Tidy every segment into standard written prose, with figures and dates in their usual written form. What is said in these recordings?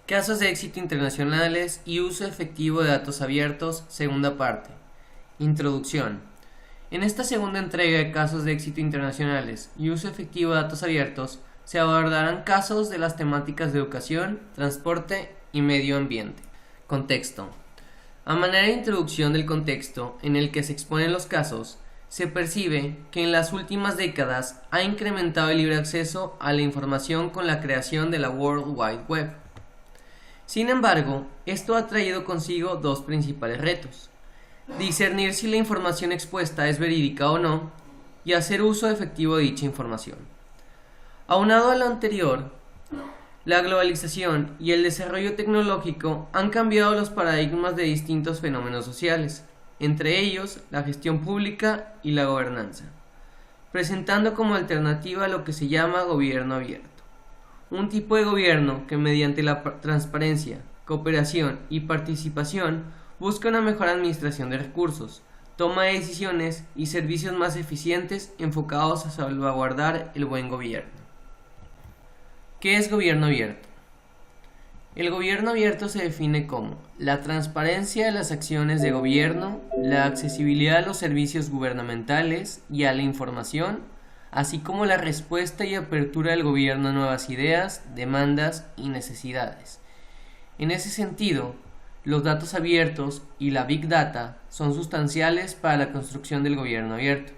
Casos de éxito internacionales y uso efectivo de datos abiertos, segunda parte. Introducción. En esta segunda entrega de casos de éxito internacionales y uso efectivo de datos abiertos, se abordarán casos de las temáticas de educación, transporte y medio ambiente. Contexto. A manera de introducción del contexto en el que se exponen los casos, se percibe que en las últimas décadas ha incrementado el libre acceso a la información con la creación de la World Wide Web. Sin embargo, esto ha traído consigo dos principales retos: discernir si la información expuesta es verídica o no, y hacer uso efectivo de dicha información. Aunado a lo anterior, la globalización y el desarrollo tecnológico han cambiado los paradigmas de distintos fenómenos sociales, entre ellos la gestión pública y la gobernanza, presentando como alternativa lo que se llama gobierno abierto, un tipo de gobierno que mediante la transparencia, cooperación y participación busca una mejor administración de recursos, toma de decisiones y servicios más eficientes enfocados a salvaguardar el buen gobierno. ¿Qué es gobierno abierto? El gobierno abierto se define como la transparencia de las acciones de gobierno, la accesibilidad a los servicios gubernamentales y a la información, así como la respuesta y apertura del gobierno a nuevas ideas, demandas y necesidades. En ese sentido, los datos abiertos y la Big Data son sustanciales para la construcción del gobierno abierto,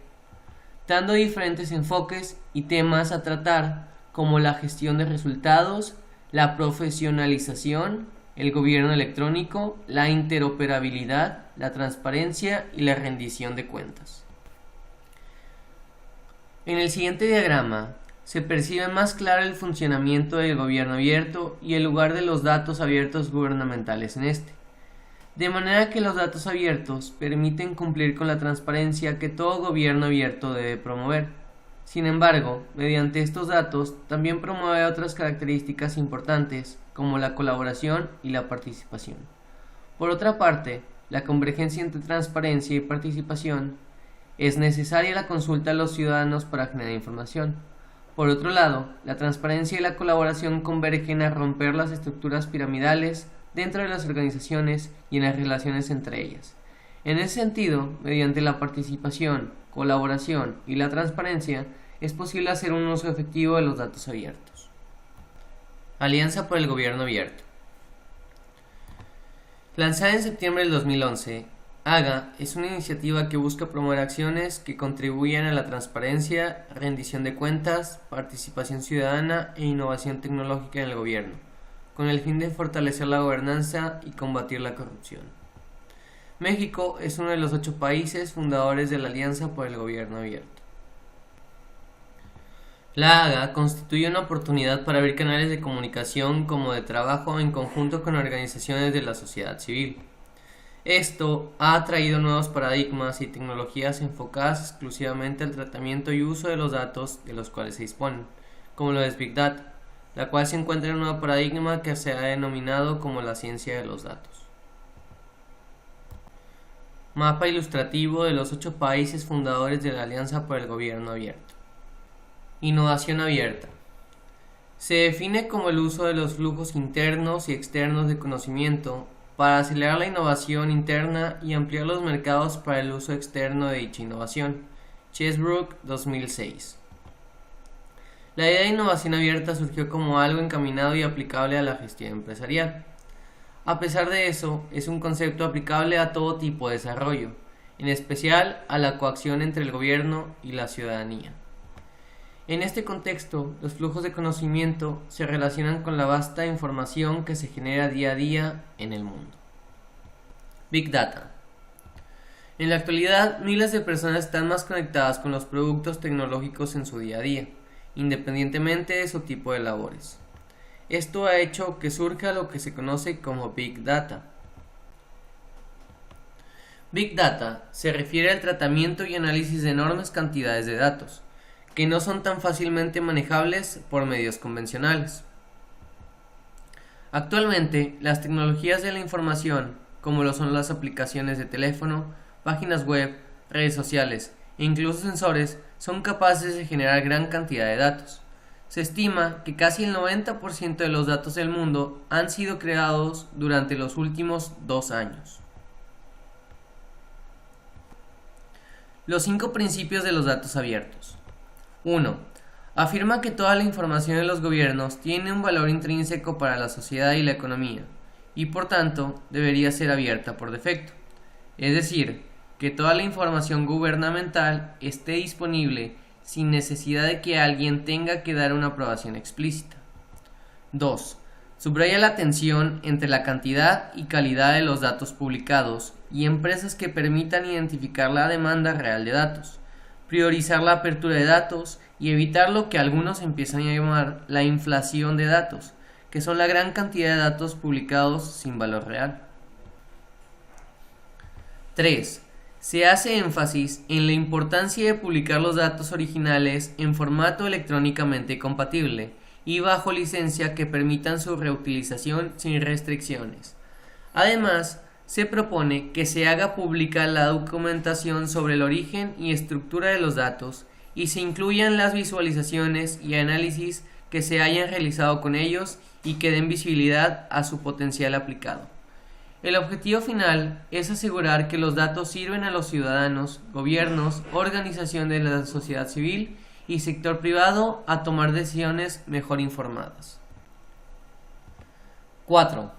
dando diferentes enfoques y temas a tratar como la gestión de resultados, la profesionalización, el gobierno electrónico, la interoperabilidad, la transparencia y la rendición de cuentas. En el siguiente diagrama se percibe más claro el funcionamiento del gobierno abierto y el lugar de los datos abiertos gubernamentales en este. De manera que los datos abiertos permiten cumplir con la transparencia que todo gobierno abierto debe promover. Sin embargo, mediante estos datos también promueve otras características importantes como la colaboración y la participación. Por otra parte, la convergencia entre transparencia y participación es necesaria la consulta a los ciudadanos para generar información. Por otro lado, la transparencia y la colaboración convergen a romper las estructuras piramidales dentro de las organizaciones y en las relaciones entre ellas. En ese sentido, mediante la participación, colaboración y la transparencia, es posible hacer un uso efectivo de los datos abiertos. Alianza por el Gobierno Abierto. Lanzada en septiembre del 2011, AGA es una iniciativa que busca promover acciones que contribuyan a la transparencia, rendición de cuentas, participación ciudadana e innovación tecnológica en el gobierno, con el fin de fortalecer la gobernanza y combatir la corrupción. México es uno de los 8 países fundadores de la Alianza por el Gobierno Abierto. La AGA constituye una oportunidad para abrir canales de comunicación como de trabajo en conjunto con organizaciones de la sociedad civil. Esto ha traído nuevos paradigmas y tecnologías enfocadas exclusivamente al tratamiento y uso de los datos de los cuales se disponen, como lo es Big Data, la cual se encuentra en un nuevo paradigma que se ha denominado como la ciencia de los datos. Mapa ilustrativo de los 8 países fundadores de la Alianza por el Gobierno Abierto. Innovación abierta. Se define como el uso de los flujos internos y externos de conocimiento para acelerar la innovación interna y ampliar los mercados para el uso externo de dicha innovación. Chesbrook, 2006. La idea de innovación abierta surgió como algo encaminado y aplicable a la gestión empresarial. A pesar de eso, es un concepto aplicable a todo tipo de desarrollo, en especial a la coacción entre el gobierno y la ciudadanía. En este contexto, los flujos de conocimiento se relacionan con la vasta información que se genera día a día en el mundo. Big Data. En la actualidad, miles de personas están más conectadas con los productos tecnológicos en su día a día, independientemente de su tipo de labores. Esto ha hecho que surja lo que se conoce como Big Data. Big Data se refiere al tratamiento y análisis de enormes cantidades de datos, que no son tan fácilmente manejables por medios convencionales. Actualmente, las tecnologías de la información, como lo son las aplicaciones de teléfono, páginas web, redes sociales e incluso sensores, son capaces de generar gran cantidad de datos. Se estima que casi el 90% de los datos del mundo han sido creados durante los últimos 2 años. Los 5 principios de los datos abiertos. 1. Afirma que toda la información de los gobiernos tiene un valor intrínseco para la sociedad y la economía, y por tanto debería ser abierta por defecto. Es decir, que toda la información gubernamental esté disponible sin necesidad de que alguien tenga que dar una aprobación explícita. 2. Subraya la tensión entre la cantidad y calidad de los datos publicados y empresas que permitan identificar la demanda real de datos, priorizar la apertura de datos y evitar lo que algunos empiezan a llamar la inflación de datos, que son la gran cantidad de datos publicados sin valor real. 3. Se hace énfasis en la importancia de publicar los datos originales en formato electrónicamente compatible y bajo licencia que permitan su reutilización sin restricciones. Además, se propone que se haga pública la documentación sobre el origen y estructura de los datos y se incluyan las visualizaciones y análisis que se hayan realizado con ellos y que den visibilidad a su potencial aplicado. El objetivo final es asegurar que los datos sirven a los ciudadanos, gobiernos, organizaciones de la sociedad civil y sector privado a tomar decisiones mejor informadas. 4.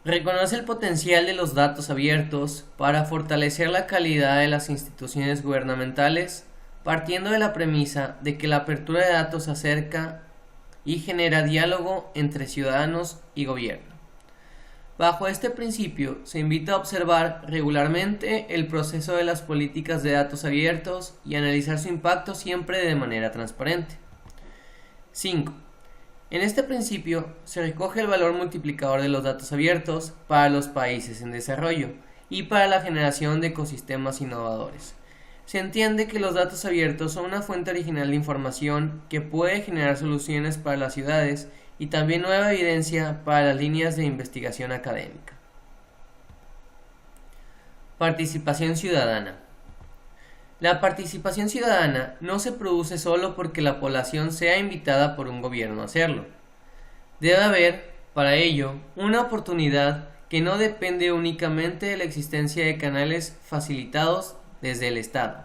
Reconoce el potencial de los datos abiertos para fortalecer la calidad de las instituciones gubernamentales, partiendo de la premisa de que la apertura de datos acerca y genera diálogo entre ciudadanos y gobierno. Bajo este principio, se invita a observar regularmente el proceso de las políticas de datos abiertos y analizar su impacto siempre de manera transparente. 5. En este principio, se recoge el valor multiplicador de los datos abiertos para los países en desarrollo y para la generación de ecosistemas innovadores. Se entiende que los datos abiertos son una fuente original de información que puede generar soluciones para las ciudades y también nueva evidencia para las líneas de investigación académica. Participación ciudadana. La participación ciudadana no se produce solo porque la población sea invitada por un gobierno a hacerlo. Debe haber, para ello, una oportunidad que no depende únicamente de la existencia de canales facilitados desde el Estado.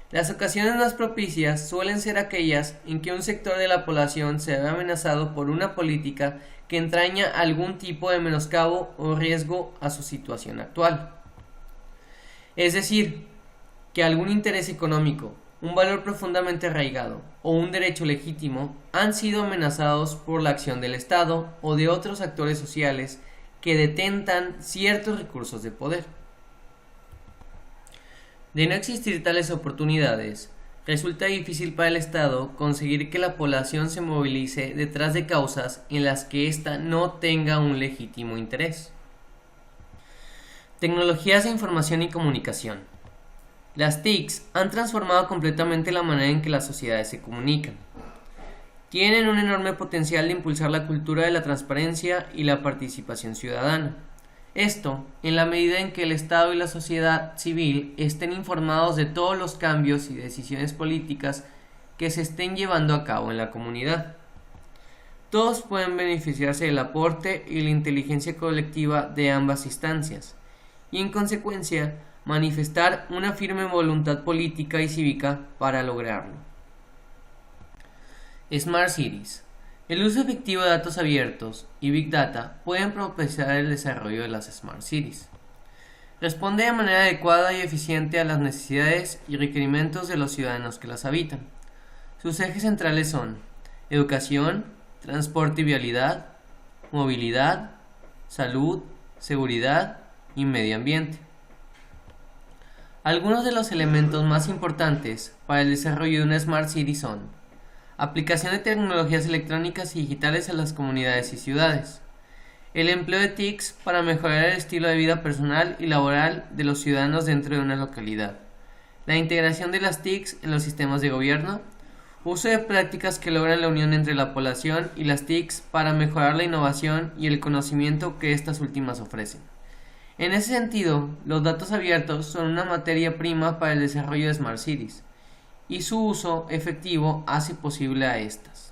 Las ocasiones más propicias suelen ser aquellas en que un sector de la población se ve amenazado por una política que entraña algún tipo de menoscabo o riesgo a su situación actual. Es decir, que algún interés económico, un valor profundamente arraigado o un derecho legítimo han sido amenazados por la acción del Estado o de otros actores sociales que detentan ciertos recursos de poder. De no existir tales oportunidades, resulta difícil para el Estado conseguir que la población se movilice detrás de causas en las que ésta no tenga un legítimo interés. Tecnologías de información y comunicación. Las TICs han transformado completamente la manera en que las sociedades se comunican. Tienen un enorme potencial de impulsar la cultura de la transparencia y la participación ciudadana. Esto, en la medida en que el Estado y la sociedad civil estén informados de todos los cambios y decisiones políticas que se estén llevando a cabo en la comunidad. Todos pueden beneficiarse del aporte y la inteligencia colectiva de ambas instancias, y en consecuencia manifestar una firme voluntad política y cívica para lograrlo. Smart Cities. El uso efectivo de datos abiertos y Big Data pueden propiciar el desarrollo de las Smart Cities. Responde de manera adecuada y eficiente a las necesidades y requerimientos de los ciudadanos que las habitan. Sus ejes centrales son educación, transporte y vialidad, movilidad, salud, seguridad y medio ambiente. Algunos de los elementos más importantes para el desarrollo de una Smart City son aplicación de tecnologías electrónicas y digitales a las comunidades y ciudades, el empleo de TICs para mejorar el estilo de vida personal y laboral de los ciudadanos dentro de una localidad, la integración de las TICs en los sistemas de gobierno, uso de prácticas que logran la unión entre la población y las TICs para mejorar la innovación y el conocimiento que estas últimas ofrecen. En ese sentido, los datos abiertos son una materia prima para el desarrollo de Smart Cities, y su uso efectivo hace posible a estas.